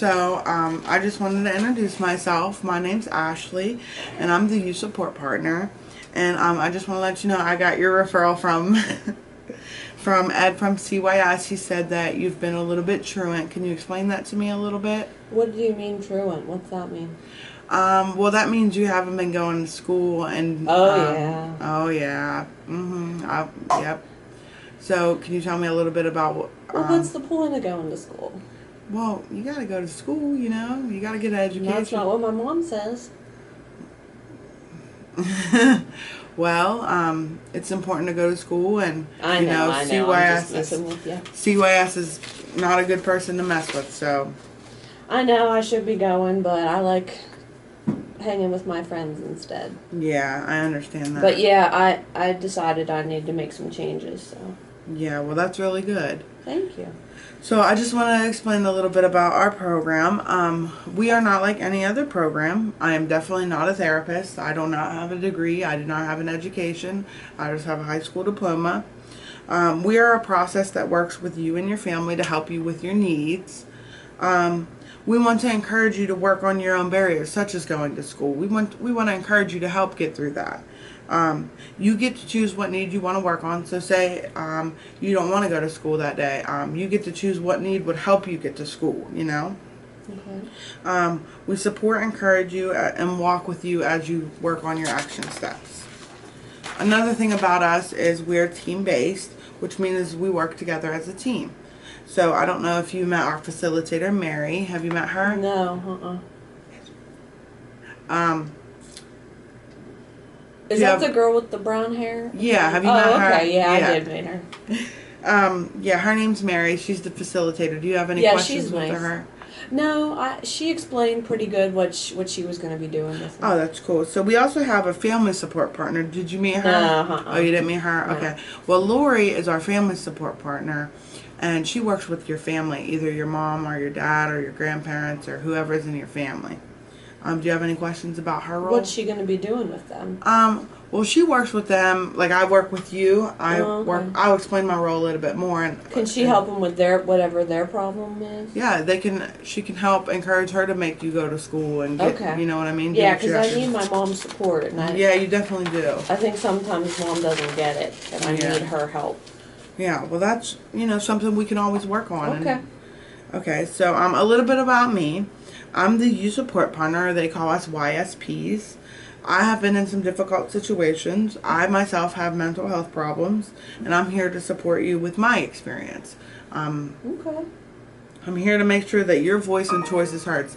So, I just wanted to introduce myself. My name's Ashley, and I'm the youth support partner. And I just want to let you know I got your referral from from Ed from CYS. He said that you've been a little bit truant. Can you explain that to me a little bit? What do you mean truant? What's that mean? Well, that means you haven't been going to school, and Oh, yeah. oh yeah, yep. So, can you tell me a little bit about what? Well, what's the point of going to school? Well, you gotta go to school, you know. You gotta get an And education. that's not what my mom says. Well, it's important to go to school, and I know. I'm just messing with you. CYS is not a good person to mess with. So I know I should be going, but I like hanging with my friends instead. yeah, I understand that. But yeah, I decided I need to make some changes. So Yeah, well, that's really good. thank you. So I just want to explain a little bit about our program. We are not like any other program. I am definitely not a therapist. I do not have a degree. I do not have an education. I just have a high school diploma. We are a process that works with you and your family to help you with your needs. We want to encourage you to work on your own barriers, such as going to school. We want to encourage you to help get through that. You get to choose what need you want to work on. So say you don't want to go to school that day. You get to choose what need would help you get to school, you know. Okay. We support, encourage you, and walk with you as you work on your action steps. Another thing about us is we're team-based, which means we work together as a team. So I don't know if you met our facilitator, Mary. Have you met her? No. Is you that have- the girl with the brown hair? Yeah, have you met her? Okay, yeah, I did meet her. Yeah, her name's Mary. She's the facilitator. Do you have any Yeah, questions she's with nice. her? No, she explained pretty good what she was going to be doing with me. Oh, that's cool. So we also have a family support partner. Did you meet her? No, Oh, you didn't meet her? No. Okay. Well, Lori is our family support partner, and she works with your family, either your mom or your dad or your grandparents or whoever's in your family. Do you have any questions about her role? What's she going to be doing with them? Well, she works with them like I work with you. Okay. I'll explain my role a little bit more. And Can she help them with whatever their problem is? yeah, she can help encourage her to make you go to school and get, Okay. you know what I mean? Yeah, Get because you I after- need my mom's support, and Yeah, you definitely do. I think sometimes mom doesn't get it, and I Yeah. need her help. Yeah, well, that's, something we can always work on. Okay. Okay, so a little bit about me. I'm the youth support partner. They call us YSPs. I have been in some difficult situations. I myself have mental health problems, and I'm here to support you with my experience. Okay. I'm here to make sure that your voice and choice is heard.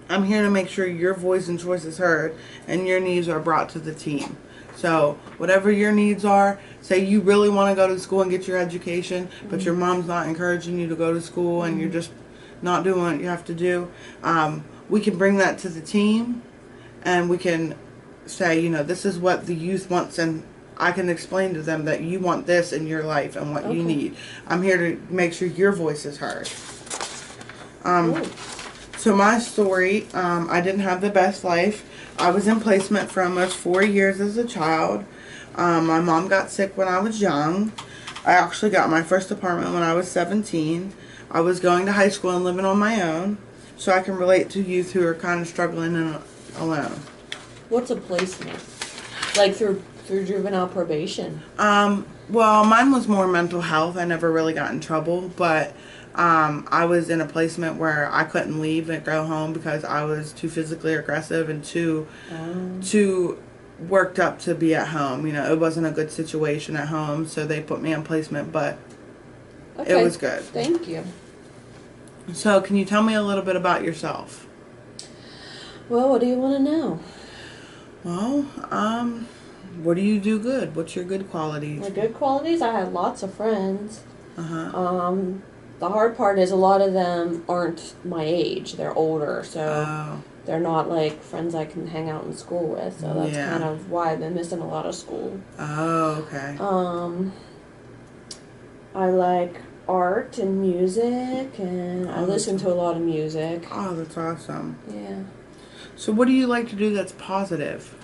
I'm here to make sure your voice and choice is heard and your needs are brought to the team. So whatever your needs are, say you really want to go to school and get your education, but your mom's not encouraging you to go to school and you're just not doing what you have to do, we can bring that to the team and we can say, this is what the youth wants, and I can explain to them that you want this in your life and what you need. I'm here to make sure your voice is heard. So my story, I didn't have the best life. I was in placement for almost 4 years as a child. My mom got sick when I was young. I actually got my first apartment when I was 17. I was going to high school and living on my own, so I can relate to youth who are kind of struggling and alone. What's a placement? Like through juvenile probation? Well, mine was more mental health. I never really got in trouble, but I was in a placement where I couldn't leave and go home because I was too physically aggressive and too worked up to be at home. It wasn't a good situation at home, so they put me on placement, but Okay. it was good. Thank you. So, can you tell me a little bit about yourself? Well, what do you want to know? Well, what do you do good? What's your good qualities? My good qualities? I had lots of friends. Uh-huh. The hard part is a lot of them aren't my age. They're older, so Oh, they're not like friends I can hang out in school with. So that's Yeah. kind of why I've been missing a lot of school. okay. I like art and music, and I listen to a lot of music. Oh, that's awesome. Yeah. So what do you like to do that's positive?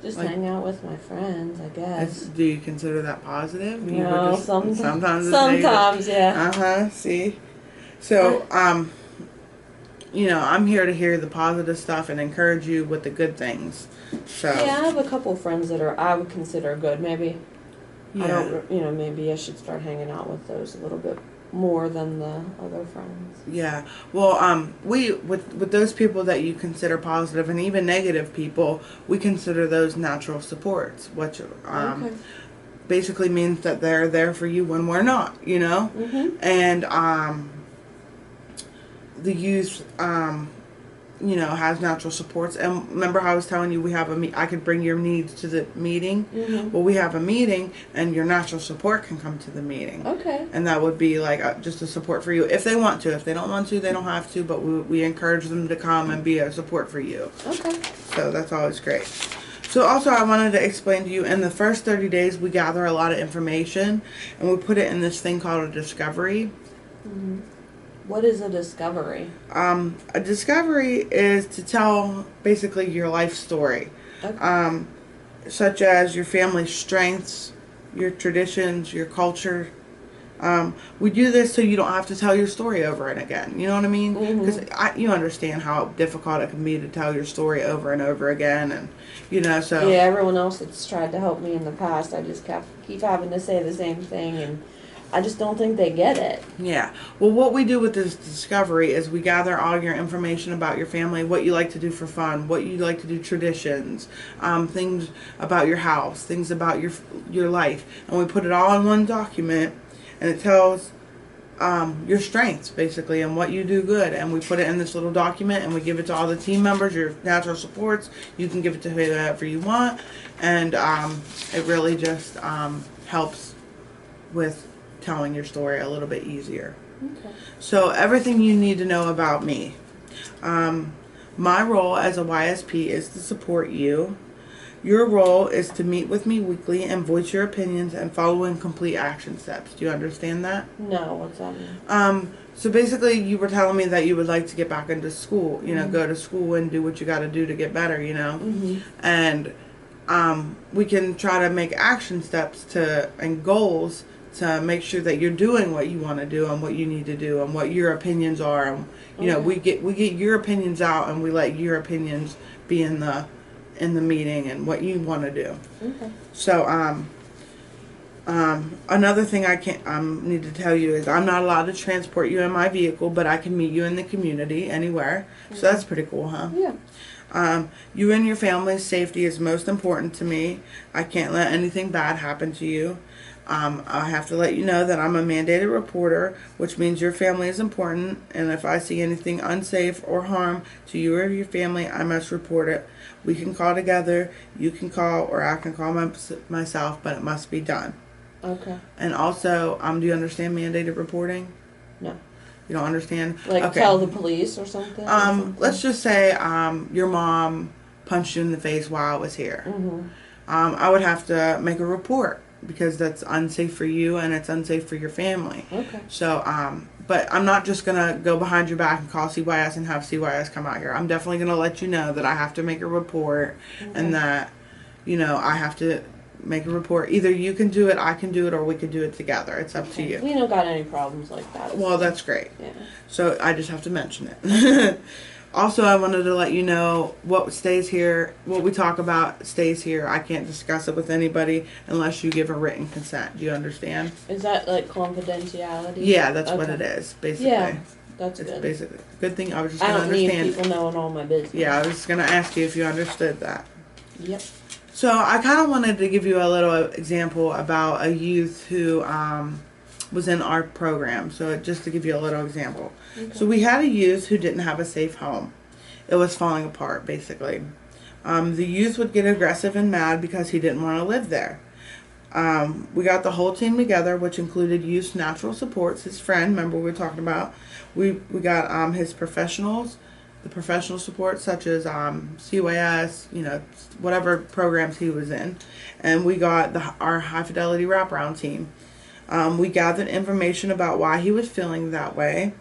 Just Like, hang out with my friends, I guess. do you consider that positive? You would No, just- sometimes it's sometimes, yeah. See? So, I'm here to hear the positive stuff and encourage you with the good things. So, Yeah, I have a couple friends that I would consider good. Maybe I yeah. don't, maybe I should start hanging out with those a little bit more than the other friends. Yeah. Well, we with those people that you consider positive and even negative people, we consider those natural supports, which Okay. basically means that they're there for you when we're not, Mhm. And the youth has natural supports. And remember how I was telling you we have I could bring your needs to the meeting? Mhm. Well, we have a meeting and your natural support can come to the meeting. Okay. And that would be like just a support for you if they want to. If they don't want to, they don't have to, but we encourage them to come and be a support for you. Okay. So that's always great. So also I wanted to explain to you, in the first 30 days we gather a lot of information and we put it in this thing called a discovery. Mhm. What is a discovery? A discovery is to tell basically your life story, Okay. such as your family's strengths, your traditions, your culture. We do this so you don't have to tell your story over and again. You know what I mean? Because you understand how difficult it can be to tell your story over and over again, and so. Yeah, everyone else that's tried to help me in the past, I just keep having to say the same thing, and I just don't think they get it. Yeah. Well, what we do with this discovery is we gather all your information about your family, what you like to do for fun, what you like to do, traditions, things about your house, things about your life, and we put it all in one document, and it tells your strengths basically and what you do good, and we put it in this little document and we give it to all the team members, your natural supports. You can give it to whoever you want, and it really just helps with telling your story a little bit easier. Okay. So everything you need to know about me. My role as a YSP is to support you. Your role is to meet with me weekly and voice your opinions and follow in complete action steps. Do you understand that? No, what's that mean? So basically you were telling me that you would like to get back into school, go to school and do what you got to do to get better, and we can try to make action steps and goals to make sure that you're doing what you want to do and what you need to do and what your opinions are. And, we get your opinions out and we let your opinions be in the meeting and what you want to do. Okay. So another thing I need to tell you is I'm not allowed to transport you in my vehicle, but I can meet you in the community anywhere. So that's pretty cool, huh? Yeah. You and your family's safety is most important to me. I can't let anything bad happen to you. I have to let you know that I'm a mandated reporter, which means your family is important, and if I see anything unsafe or harm to you or your family, I must report it. We can call together, you can call, or I can call myself, but it must be done. Okay. And also, do you understand mandated reporting? No. You don't understand? Like Okay. tell the police or something? Let's just say your mom punched you in the face while I was here. Mm-hmm. I would have to make a report because that's unsafe for you and it's unsafe for your family. Okay. So, but I'm not just going to go behind your back and call CYS and have CYS come out here. I'm definitely going to let you know that I have to make a report and that, I have to make a report. Either you can do it, I can do it, or we can do it together. It's up to you. We don't got any problems like that. Well, that's great. Yeah. So I just have to mention it. Also, I wanted to let you know what stays here, what we talk about stays here. I can't discuss it with anybody unless you give a written consent. Do you understand? Is that like confidentiality? Yeah, that's what Okay. it is, basically. Yeah, that's It's good. basically good thing. I was just I going to don't need understand. people knowing all my business. Yeah, I was going to ask you if you understood that. Yep. So I kind of wanted to give you a little example about a youth who was in our program. So just to give you a little example. Okay. So we had a youth who didn't have a safe home. It was falling apart, basically. The youth would get aggressive and mad because he didn't want to live there. We got the whole team together, which included youth natural supports, his friend, remember we were talking about. We got his professionals, the professional support such as CYS, whatever programs he was in. And we got our high fidelity wraparound team. We gathered information about why he was feeling that way.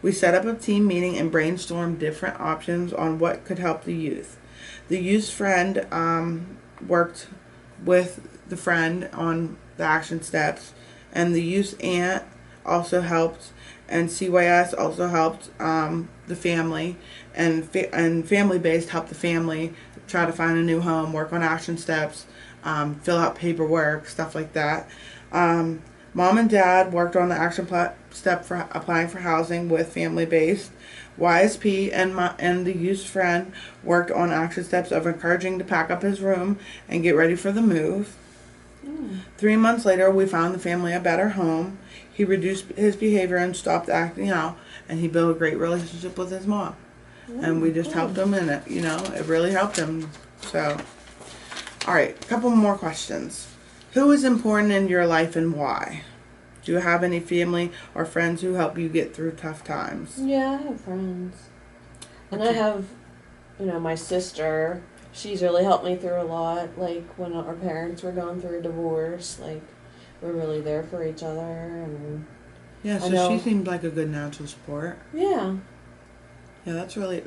We set up a team meeting and brainstormed different options on what could help the youth. The youth's friend worked with the friend on the action steps, and the youth aunt also helped, and CYS also helped the family, and family based helped the family try to find a new home, work on action steps, fill out paperwork, stuff like that. Mom and Dad worked on the action step for applying for housing with family based. YSP and the youth friend worked on action steps of encouraging to pack up his room and get ready for the move. 3 months later, we found the family a better home. He reduced his behavior and stopped acting out, and he built a great relationship with his mom. And we just helped him in it, it really helped him. So, all right, a couple more questions. Who is important in your life and why? Do you have any family or friends who help you get through tough times? Yeah, I have friends. And I have, my sister. She's really helped me through a lot. Like, when our parents were going through a divorce, like, we're really there for each other. And yeah, so she seemed like a good natural support. Yeah. Yeah, that's really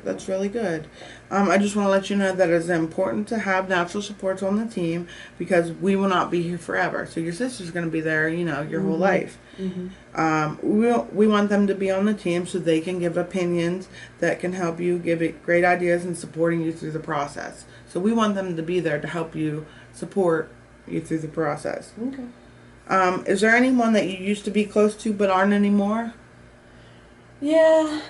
good. I just want to let you know that it's important to have natural supports on the team because we will not be here forever. So your sister's going to be there, your whole life. We want them to be on the team so they can give opinions that can help you, give it great ideas, and supporting you through the process. So we want them to be there to help you, support you through the process. Okay. Is there anyone that you used to be close to but aren't anymore? Yeah.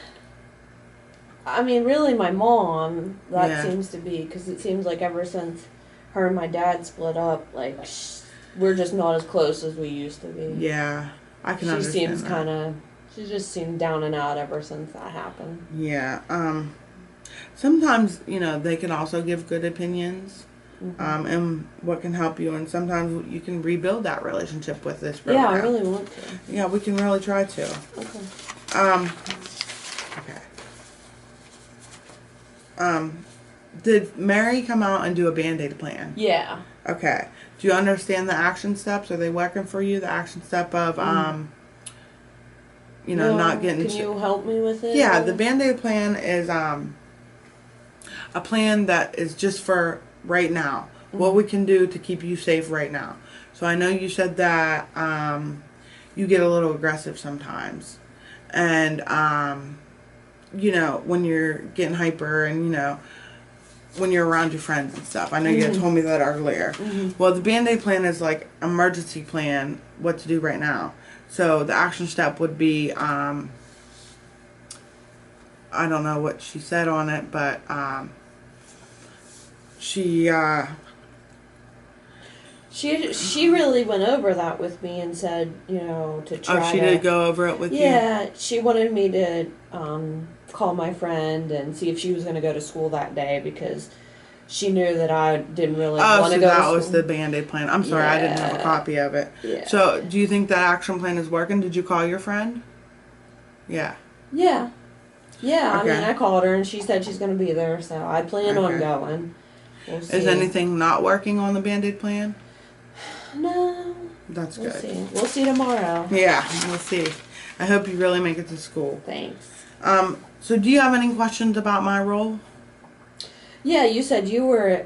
I mean, really, my mom, that seems to be, because it seems like ever since her and my dad split up, like, we're just not as close as we used to be. Yeah, I can understand that. She just seemed down and out ever since that happened. Yeah, sometimes, they can also give good opinions, and what can help you, and sometimes you can rebuild that relationship with this program. Yeah, I really want to. Yeah, we can really try to. Okay. Okay. Did Mary come out and do a Band-Aid plan? Yeah. Okay. Do you understand the action steps? Are they working for you? The action step of, not getting... Can you help me with it? Yeah, the Band-Aid plan is a plan that is just for right now. What we can do to keep you safe right now. So I know you said that you get a little aggressive sometimes. And... when you're getting hyper and, when you're around your friends and stuff. I know you had told me that earlier. Well, the Band-Aid plan is like emergency plan, what to do right now. So the action step would be, I don't know what she said on it, but she really went over that with me and said, to try. Oh, she did go over it with you? Yeah, she wanted me to call my friend and see if she was going to go to school that day because she knew that I didn't really want to go to school. Oh, so that was the Band-Aid plan. I'm sorry, I didn't have a copy of it. Yeah. So, do you think that action plan is working? Did you call your friend? Yeah. Yeah. Yeah, okay. I mean, I called her and she said she's going to be there, so I plan on going. We'll see. Is anything not working on the Band-Aid plan? No. That's good. We'll see tomorrow. Yeah, we'll see. I hope you really make it to school. Thanks. So do you have any questions about my role? Yeah, you said you were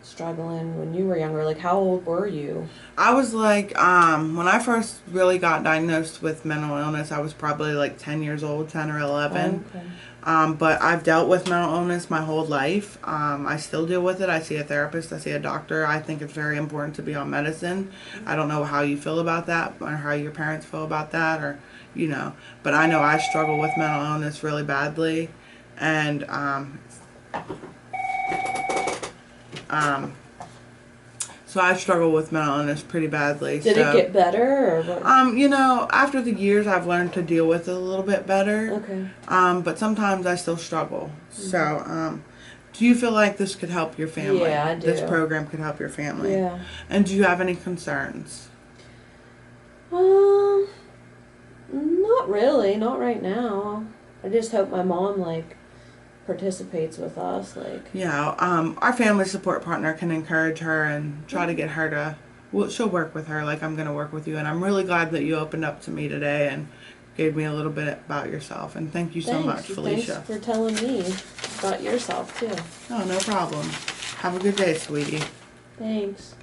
struggling when you were younger. Like, how old were you? I was like, when I first really got diagnosed with mental illness, I was probably like 10 years old, 10 or 11. Okay. But I've dealt with mental illness my whole life. I still deal with it. I see a therapist. I see a doctor. I think it's very important to be on medicine. I don't know how you feel about that or how your parents feel about that or, But I know I struggle with mental illness really badly. And, so I struggle with mental illness pretty badly. Did it get better or what? After the years I've learned to deal with it a little bit better. Okay. But sometimes I still struggle. So, do you feel like this could help your family? Yeah, I do. This program could help your family? Yeah. And do you have any concerns? Not really. Not right now. I just hope my mom, participates with us, Yeah, our family support partner can encourage her and try to get her to, she'll work with her like I'm going to work with you, and I'm really glad that you opened up to me today and gave me a little bit about yourself, and thank you so much, Felicia. Thanks for telling me about yourself, too. Oh, no problem. Have a good day, sweetie. Thanks.